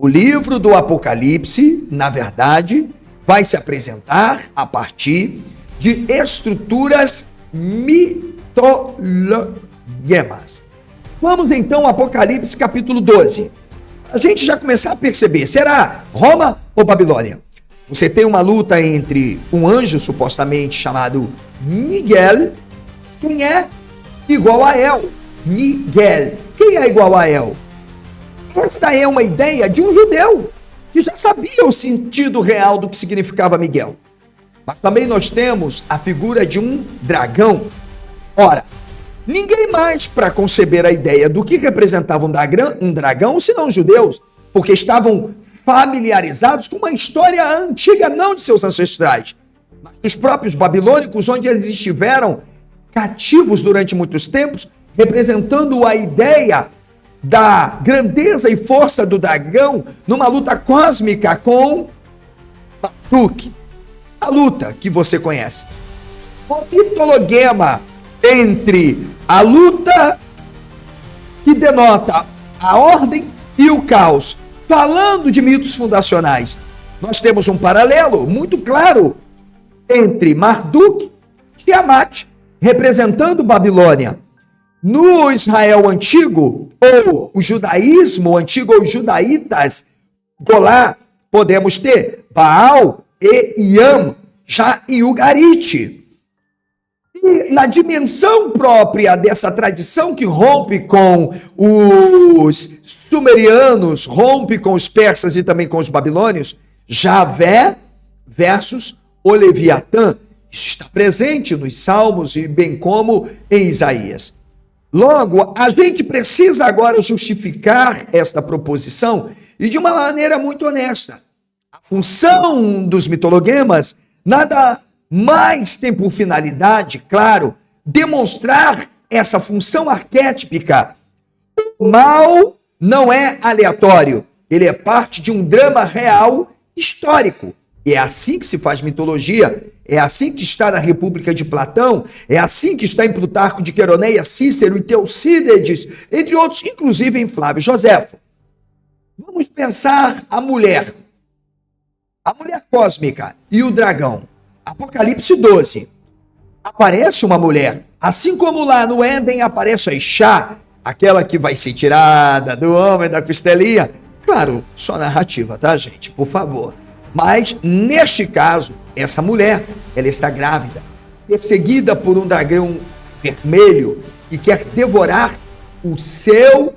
O livro do Apocalipse, na verdade, vai se apresentar a partir de estruturas mitologemas. Vamos então ao Apocalipse capítulo 12. A gente já começar a perceber, será Roma ou Babilônia? Você tem uma luta entre um anjo supostamente chamado Miguel. Quem é igual a El? Miguel. Quem é igual a El? Esta é uma ideia de um judeu que já sabia o sentido real do que significava Miguel. Mas também nós temos a figura de um dragão. Ora, ninguém mais para conceber a ideia do que representava um dragão senão os judeus, porque estavam familiarizados com uma história antiga, não de seus ancestrais, mas dos próprios babilônicos, onde eles estiveram cativos durante muitos tempos, representando a ideia da grandeza e força do dragão numa luta cósmica com Marduk. A luta que você conhece. O mitologema entre a luta que denota a ordem e o caos. Falando de mitos fundacionais, nós temos um paralelo muito claro entre Marduk e Tiamat, representando Babilônia. No Israel antigo, ou o judaísmo antigo, ou os judaítas, Golá, podemos ter Baal e Iam, já em Ugarite. E na dimensão própria dessa tradição que rompe com os sumerianos, rompe com os persas e também com os babilônios, Javé versus o Leviatã. Isso está presente nos Salmos e bem como em Isaías. Logo, a gente precisa agora justificar esta proposição e de uma maneira muito honesta. A função dos mitologemas nada mais tem por finalidade, claro, demonstrar essa função arquétipica. O mal não é aleatório, ele é parte de um drama real histórico. E é assim que se faz mitologia, é assim que está na República de Platão, é assim que está em Plutarco de Queroneia, Cícero e Teocídides, entre outros, inclusive em Flávio Joséfo. Vamos pensar a mulher cósmica e o dragão. Apocalipse 12. Aparece uma mulher, assim como lá no Éden aparece a Ixá, aquela que vai ser tirada do homem da costelinha. Claro, só narrativa, tá, gente? Por favor. Mas, neste caso, essa mulher, ela está grávida, perseguida por um dragão vermelho que quer devorar o seu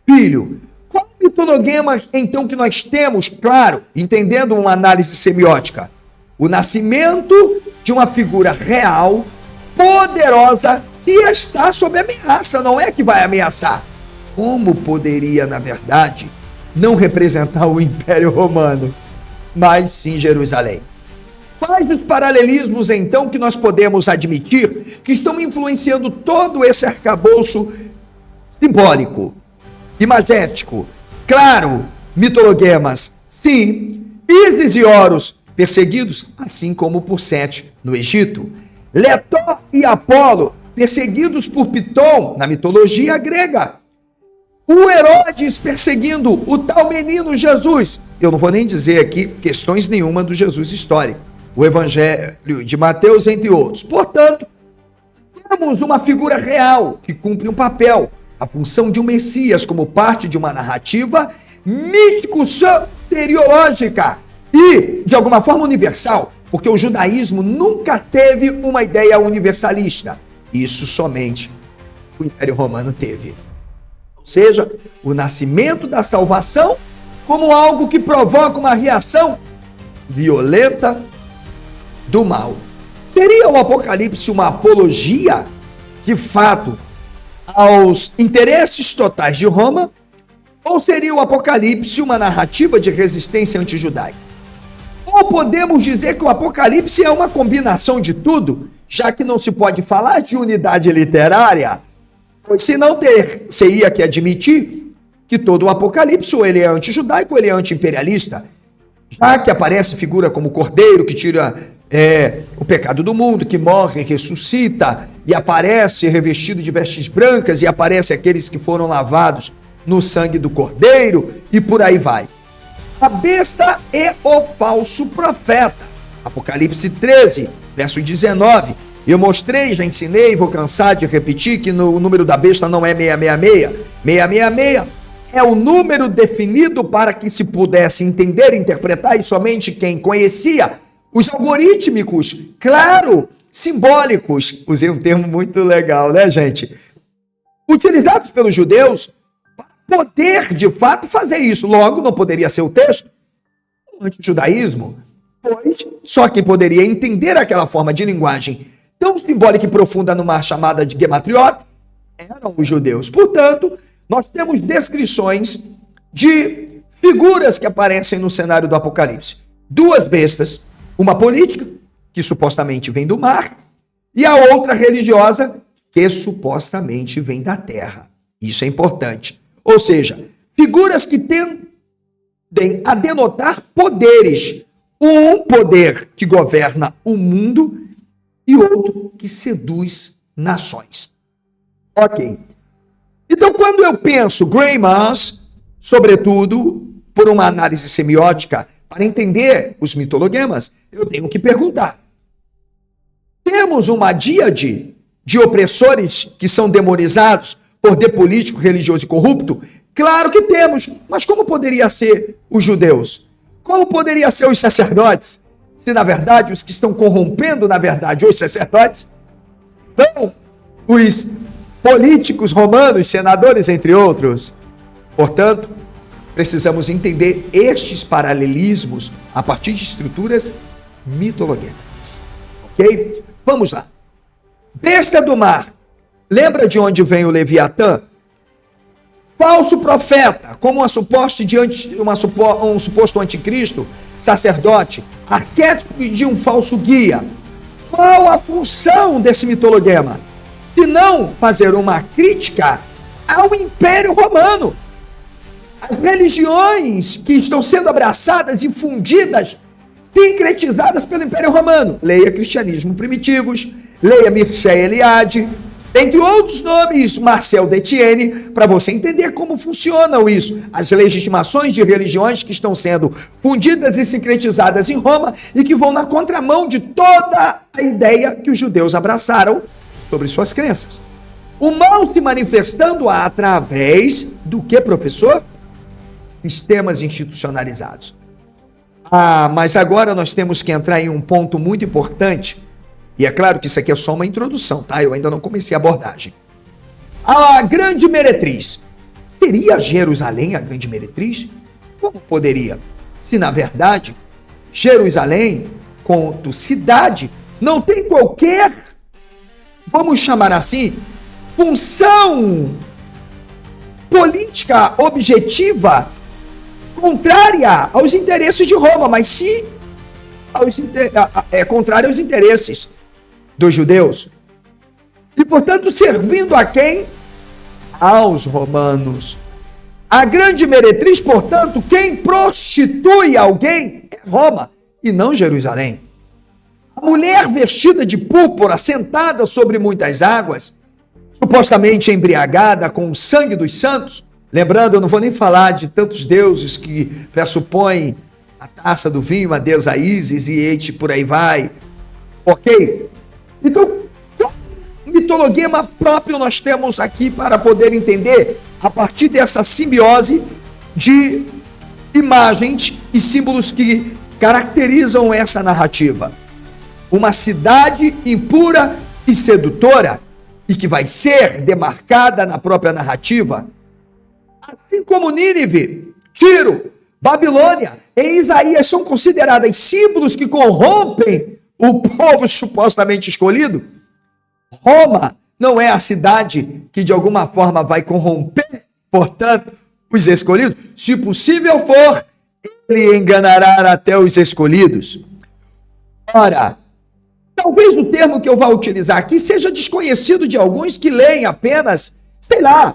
filho. Qual o mitologema, então, que nós temos? Claro, entendendo uma análise semiótica. O nascimento de uma figura real, poderosa, que está sob ameaça, não é que vai ameaçar. Como poderia, na verdade, não representar o Império Romano, mas sim Jerusalém? Quais os paralelismos, então, que nós podemos admitir que estão influenciando todo esse arcabouço simbólico, imagético? Claro, mitologemas, sim. Ísis e Horus, perseguidos, assim como por Sete no Egito. Leto e Apolo, perseguidos por Piton, na mitologia grega. O Herodes perseguindo o tal menino Jesus. Eu não vou nem dizer aqui questões nenhuma do Jesus histórico. O Evangelho de Mateus, entre outros. Portanto, temos uma figura real que cumpre um papel, a função de um Messias como parte de uma narrativa mítico-soteriológica e, de alguma forma, universal, porque o judaísmo nunca teve uma ideia universalista. Isso somente o Império Romano teve. Ou seja, o nascimento da salvação como algo que provoca uma reação violenta do mal. Seria o Apocalipse uma apologia, de fato, aos interesses totais de Roma? Ou seria o Apocalipse uma narrativa de resistência antijudaica? Ou podemos dizer que o Apocalipse é uma combinação de tudo, já que não se pode falar de unidade literária? Pois se não teria que admitir que todo o Apocalipse ou ele é antijudaico ou ele é anti-imperialista, já que aparece figura como Cordeiro que tira o pecado do mundo, que morre, ressuscita, e aparece revestido de vestes brancas, e aparece aqueles que foram lavados no sangue do Cordeiro, e por aí vai. a besta e o falso profeta. Apocalipse 13, verso 19. Eu mostrei, já ensinei, vou cansar de repetir que o número da besta não é 666. 666 é o número definido para que se pudesse entender e interpretar, e somente quem conhecia os algorítmicos, claro, simbólicos, usei um termo muito legal, né, gente? Utilizados pelos judeus para poder, de fato, fazer isso. Logo, não poderia ser o texto anti-judaísmo, pois só quem poderia entender aquela forma de linguagem tão simbólica e profunda numa chamada de Gematriot eram os judeus. Portanto, nós temos descrições de figuras que aparecem no cenário do Apocalipse. Duas bestas, uma política, que supostamente vem do mar, e a outra religiosa, que supostamente vem da terra. Isso é importante. Ou seja, figuras que tendem a denotar poderes. Um poder que governa o mundo e outro que seduz nações. Ok. Então, quando eu penso Greimas, sobretudo por uma análise semiótica, para entender os mitologemas, eu tenho que perguntar: temos uma díade de opressores que são demonizados, poder político, religioso e corrupto? Claro que temos, mas como poderia ser os judeus? Como poderia ser os sacerdotes? Se, na verdade, os que estão corrompendo, na verdade, os sacerdotes, são os políticos romanos, senadores, entre outros. Portanto, precisamos entender estes paralelismos a partir de estruturas mitologêmicas. Ok? Vamos lá. Besta do mar. Lembra de onde vem o Leviatã? Falso profeta, como um suposto anticristo, sacerdote, arquétipo de um falso guia. Qual a função desse mitologema? Se não fazer uma crítica ao Império Romano. As religiões que estão sendo abraçadas, infundidas, sincretizadas pelo Império Romano. Leia Cristianismo Primitivos, leia Mircea Eliade, entre outros nomes, Marcel Detienne, para você entender como funcionam isso. As legitimações de religiões que estão sendo fundidas e sincretizadas em Roma e que vão na contramão de toda a ideia que os judeus abraçaram sobre suas crenças. O mal se manifestando através do que, professor? Sistemas institucionalizados. Mas agora nós temos que entrar em um ponto muito importante. E é claro que isso aqui é só uma introdução, tá? Eu ainda não comecei a abordagem. A grande meretriz. Seria Jerusalém a grande meretriz? Como poderia? Se, na verdade, Jerusalém, quanto cidade, não tem qualquer, vamos chamar assim, função política objetiva contrária aos interesses de Roma, mas sim contrária aos interesses dos judeus. E, portanto, servindo a quem? Aos romanos. A grande meretriz, portanto, quem prostitui alguém é Roma e não Jerusalém. A mulher vestida de púrpura, sentada sobre muitas águas, supostamente embriagada com o sangue dos santos. Lembrando, eu não vou nem falar de tantos deuses que pressupõem a taça do vinho, a deusa Ísis e por aí vai. Ok? Então, qual mitologema próprio nós temos aqui para poder entender a partir dessa simbiose de imagens e símbolos que caracterizam essa narrativa? Uma cidade impura e sedutora e que vai ser demarcada na própria narrativa, assim como Nínive, Tiro, Babilônia e Isaías são consideradas símbolos que corrompem o povo supostamente escolhido. Roma não é a cidade que de alguma forma vai corromper, portanto, os escolhidos. Se possível for, ele enganará até os escolhidos. Ora, talvez o termo que eu vá utilizar aqui seja desconhecido de alguns que leem apenas, sei lá,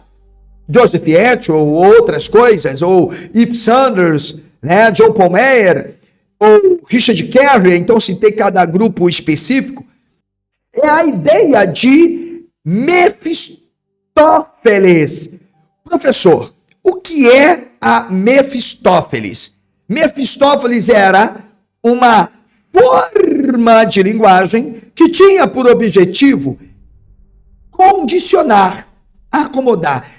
Joseph Etzel ou outras coisas, ou Ip Sanders, né, Joe Palmer, ou Richard Carey, então citei cada grupo específico. É a ideia de Mefistófeles. Professor, o que é a Mefistófeles? Mefistófeles era uma forma de linguagem que tinha por objetivo condicionar, acomodar.